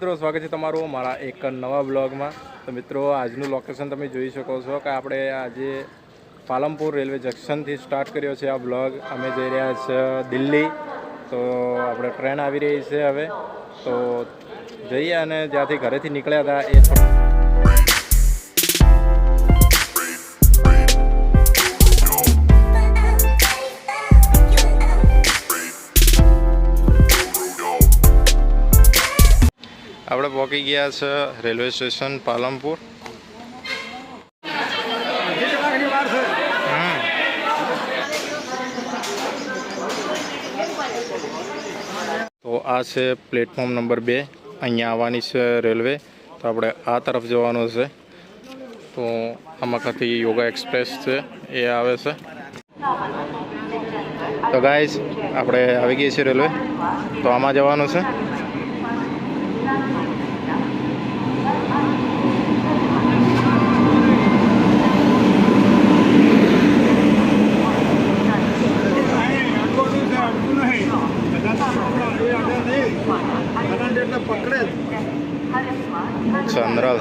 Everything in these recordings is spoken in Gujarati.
મિત્રો, સ્વાગત છે તમારું મારા એક નવા બ્લોગમાં। તો મિત્રો, આજનું લોકેશન તમે જોઈ શકો છો કે આપણે આજે પાલનપુર રેલવે જંકશનથી સ્ટાર્ટ કર્યો છે આ બ્લોગ। અમે જઈ રહ્યા છીએ દિલ્હી। તો આપણે ટ્રેન આવી રહી છે હવે, તો જઈએ અને જ્યાંથી ઘરેથી નીકળ્યા હતા એ આપણે પહોંચી ગયા છે રેલવે સ્ટેશન પાલનપુર। તો આ છે પ્લેટફોર્મ નંબર 2। અહીંયા આવવાની છે રેલવે, તો આપણે આ તરફ જવાનું છે। તો આમાંથી યોગા એક્સપ્રેસ છે એ આવે છે। તો ગાઈઝ, આપણે આવી ગઈ છે રેલવે, તો આમાં જવાનું છે। ચંદ્રલ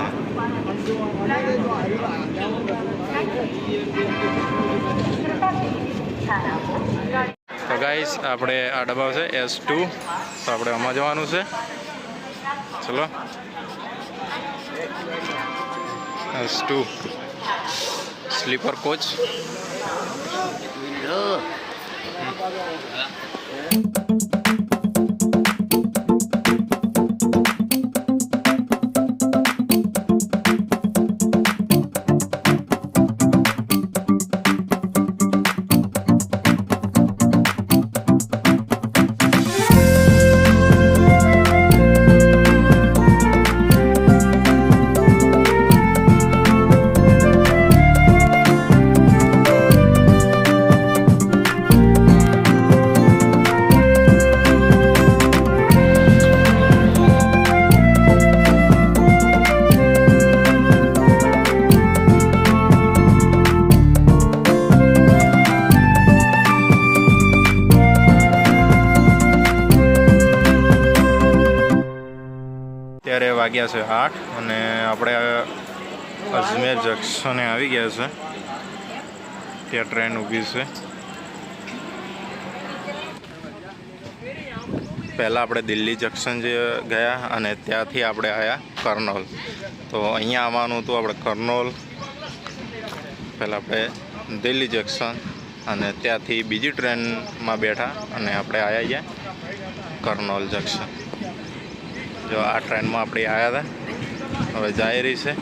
તો ગાઈસ, આપણે આ ડબ્બા છે S2, તો આપણે આમાં જવાનું છે। ચલો, S2 સ્લીપર કોચ। અત્યારે વાગ્યા છે 8 અને આપણે અજમેર જંકશને આવી ગયા છે। ત્યાં ટ્રેન ઊભી છે। પહેલાં આપણે દિલ્હી જંકશન જે ગયા અને ત્યાંથી આપણે આવ્યા કર્નોલ। તો અહીંયા આવવાનું હતું આપણે કર્નોલ, પહેલાં આપણે દિલ્હી જંકશન અને ત્યાંથી બીજી ટ્રેનમાં બેઠા અને આપણે આવ્યા ગયા કર્નોલ જંકશન। જો આ ટ્રેનમાં આપણે આવ્યા હતા, હવે જઈ રહી છે।